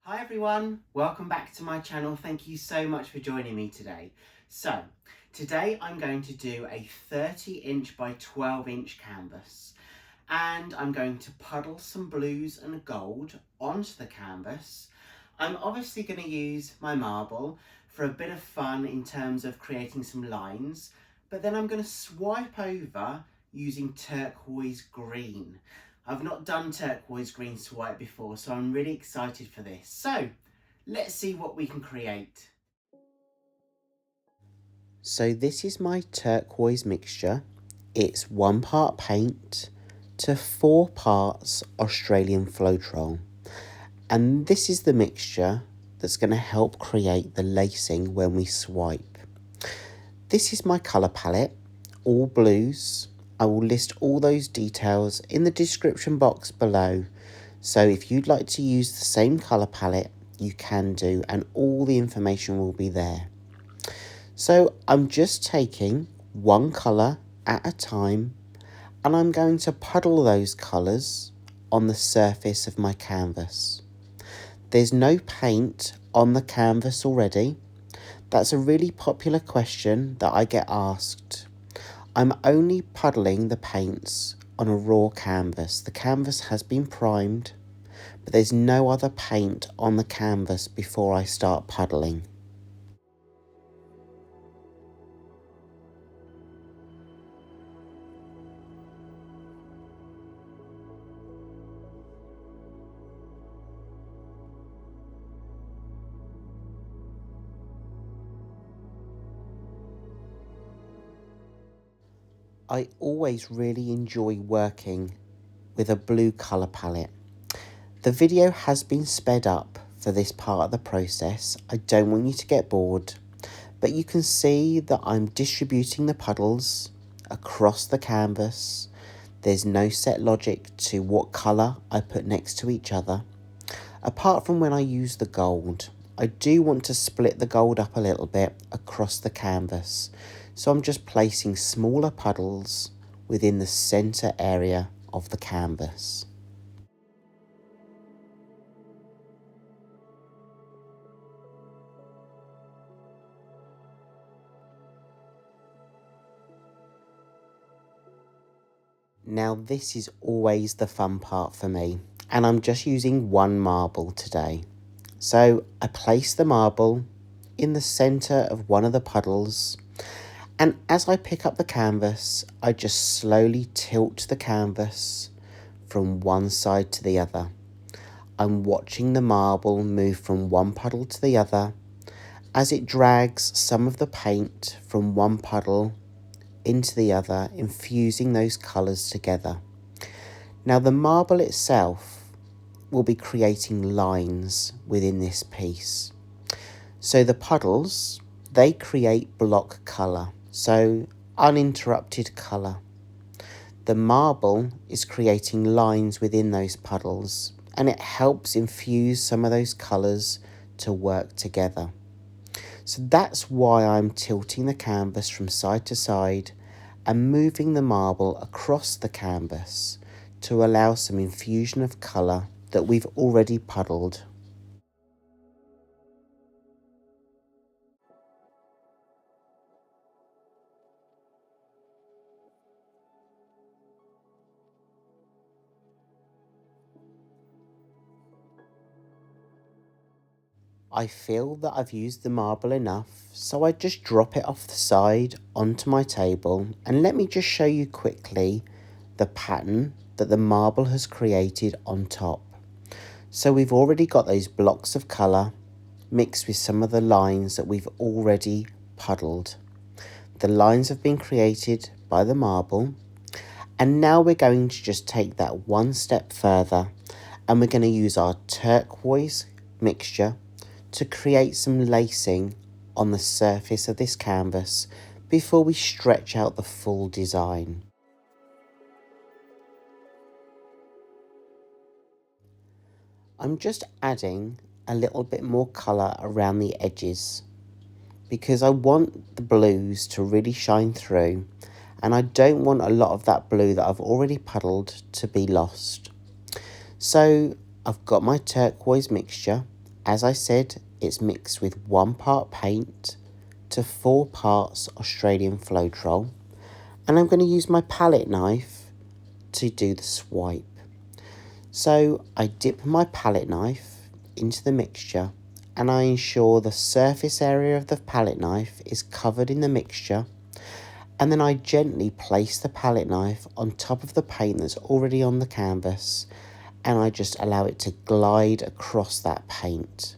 Hi everyone, welcome back to my channel. Thank you so much for joining me today. So, today I'm going to do a 30" by 12" canvas, and I'm going to puddle some blues and gold onto the canvas. I'm obviously going to use my marble for a bit of fun in terms of creating some lines, but then I'm going to swipe over using turquoise green. I've not done turquoise green swipe before, so I'm really excited for this. So let's see what we can create. So this is my turquoise mixture. It's 1 part paint to 4 parts Australian Floetrol. And this is the mixture that's going to help create the lacing when we swipe. This is my colour palette, all blues. I will list all those details in the description box below. So if you'd like to use the same colour palette, you can do, and all the information will be there. So I'm just taking one colour at a time, and I'm going to puddle those colours on the surface of my canvas. There's no paint on the canvas already. That's a really popular question that I get asked. I'm only puddling the paints on a raw canvas. The canvas has been primed, but there's no other paint on the canvas before I start puddling. I always really enjoy working with a blue colour palette. The video has been sped up for this part of the process. I don't want you to get bored, but you can see that I'm distributing the puddles across the canvas. There's no set logic to what colour I put next to each other. Apart from when I use the gold, I do want to split the gold up a little bit across the canvas. So I'm just placing smaller puddles within the centre area of the canvas. Now this is always the fun part for me, and I'm just using one marble today. So I place the marble in the centre of one of the puddles, and as I pick up the canvas, I just slowly tilt the canvas from one side to the other. I'm watching the marble move from one puddle to the other as it drags some of the paint from one puddle into the other, infusing those colours together. Now the marble itself will be creating lines within this piece. So the puddles, they create block colour, so uninterrupted colour. The marble is creating lines within those puddles, and it helps infuse some of those colours to work together. So that's why I'm tilting the canvas from side to side and moving the marble across the canvas to allow some infusion of colour that we've already puddled. I feel that I've used the marble enough, so I just drop it off the side onto my table, and let me just show you quickly the pattern that the marble has created on top. So we've already got those blocks of colour mixed with some of the lines that we've already puddled. The lines have been created by the marble, and now we're going to just take that one step further, and we're going to use our turquoise mixture to create some lacing on the surface of this canvas before we stretch out the full design. I'm just adding a little bit more colour around the edges because I want the blues to really shine through, and I don't want a lot of that blue that I've already puddled to be lost. So I've got my turquoise mixture, As I said, it's mixed with 1 part paint to 4 parts Australian Floetrol, and I'm going to use my palette knife to do the swipe. So I dip my palette knife into the mixture and I ensure the surface area of the palette knife is covered in the mixture, and then I gently place the palette knife on top of the paint that's already on the canvas, and I just allow it to glide across that paint.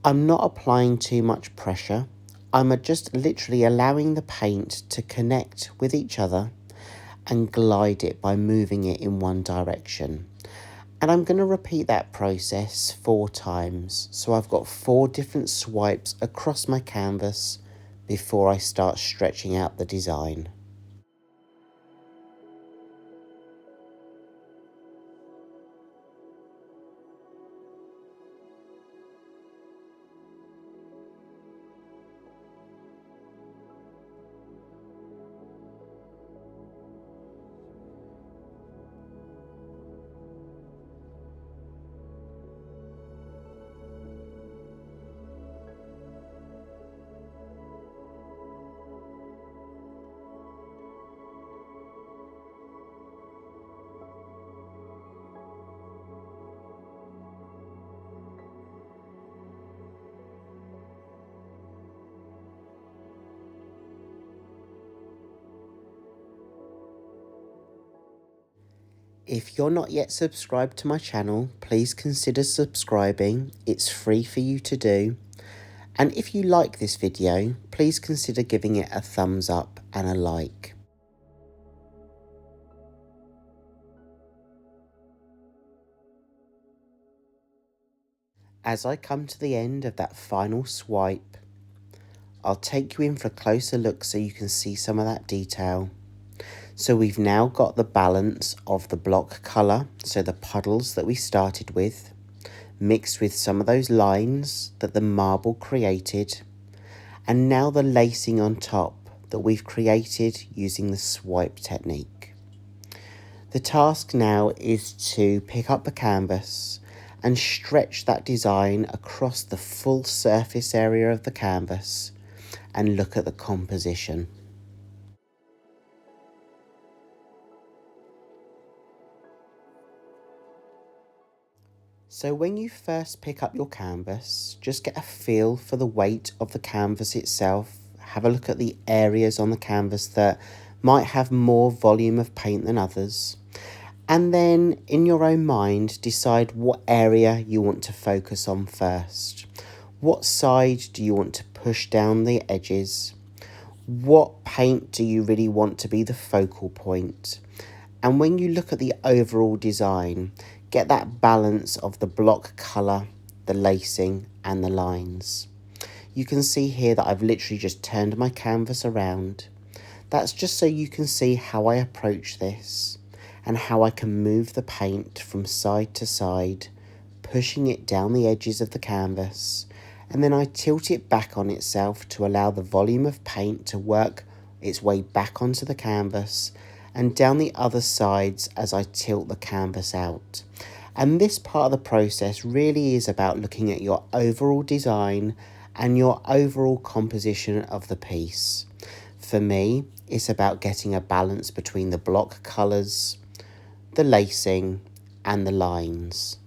I'm not applying too much pressure. I'm just literally allowing the paint to connect with each other and glide it by moving it in one direction. And I'm going to repeat that process 4 times. So I've got 4 different swipes across my canvas before I start stretching out the design. If you're not yet subscribed to my channel, please consider subscribing. It's free for you to do. And if you like this video, please consider giving it a thumbs up and a like. As I come to the end of that final swipe, I'll take you in for a closer look so you can see some of that detail. So we've now got the balance of the block colour, so the puddles that we started with, mixed with some of those lines that the marble created, and now the lacing on top that we've created using the swipe technique. The task now is to pick up the canvas and stretch that design across the full surface area of the canvas and look at the composition. So when you first pick up your canvas, just get a feel for the weight of the canvas itself. Have a look at the areas on the canvas that might have more volume of paint than others. And then in your own mind, decide what area you want to focus on first. What side do you want to push down the edges? What paint do you really want to be the focal point? And when you look at the overall design, get that balance of the block colour, the lacing and the lines. You can see here that I've literally just turned my canvas around. That's just so you can see how I approach this and how I can move the paint from side to side, pushing it down the edges of the canvas, and then I tilt it back on itself to allow the volume of paint to work its way back onto the canvas and down the other sides as I tilt the canvas out. And this part of the process really is about looking at your overall design and your overall composition of the piece. For me, it's about getting a balance between the block colours, the lacing and the lines.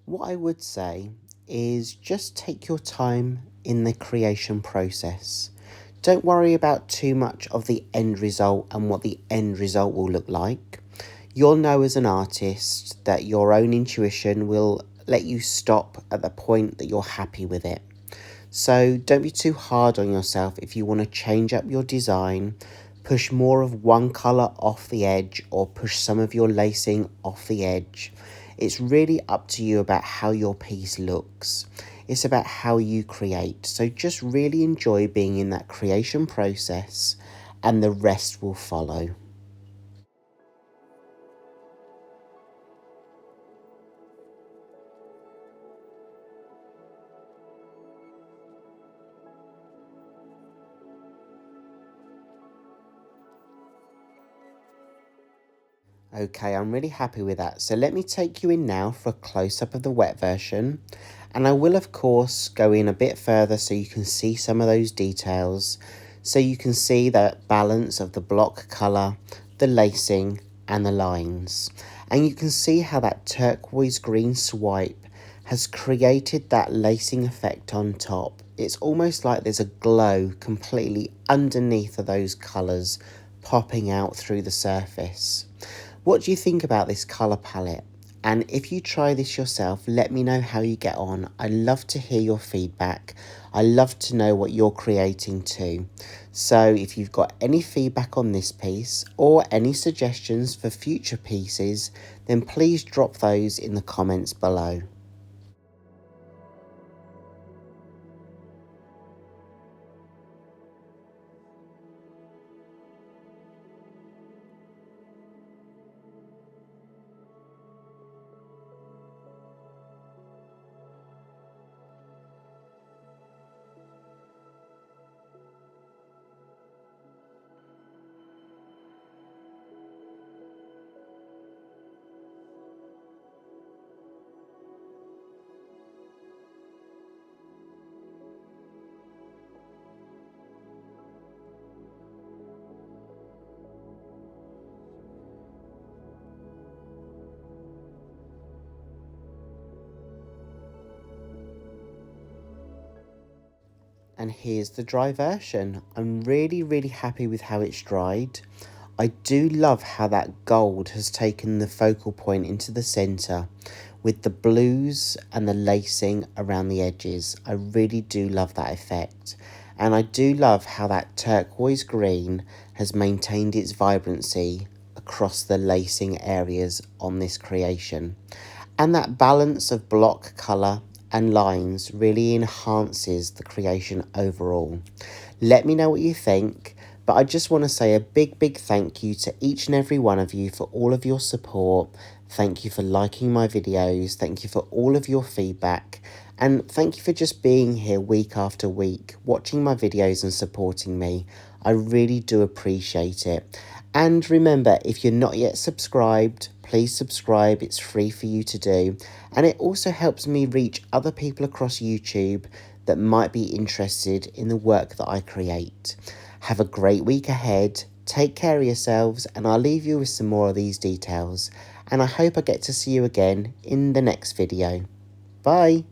What I would say is just take your time in the creation process. Don't worry about too much of the end result and what the end result will look like. You'll know as an artist that your own intuition will let you stop at the point that you're happy with it. So don't be too hard on yourself if you want to change up your design, push more of one colour off the edge or push some of your lacing off the edge. It's really up to you about how your piece looks. It's about how you create. So just really enjoy being in that creation process and the rest will follow. Okay, I'm really happy with that. So let me take you in now for a close-up of the wet version. And I will, of course, go in a bit further so you can see some of those details. So you can see that balance of the block colour, the lacing and the lines. And you can see how that turquoise green swipe has created that lacing effect on top. It's almost like there's a glow completely underneath of those colours popping out through the surface. What do you think about this colour palette? And if you try this yourself, let me know how you get on. I love to hear your feedback. I love to know what you're creating too. So if you've got any feedback on this piece or any suggestions for future pieces, then please drop those in the comments below. And here's the dry version. I'm really happy with how it's dried. I do love how that gold has taken the focal point into the centre with the blues and the lacing around the edges. I really do love that effect. And I do love how that turquoise green has maintained its vibrancy across the lacing areas on this creation. And that balance of block colour and lines really enhances the creation overall. Let me know what you think, but I just want to say a big thank you to each and every one of you for all of your support. Thank you for liking my videos, thank you for all of your feedback, and thank you for just being here week after week, watching my videos and supporting me. I really do appreciate it. And remember, if you're not yet subscribed, please subscribe. It's free for you to do. And it also helps me reach other people across YouTube that might be interested in the work that I create. Have a great week ahead. Take care of yourselves, and I'll leave you with some more of these details. And I hope I get to see you again in the next video. Bye.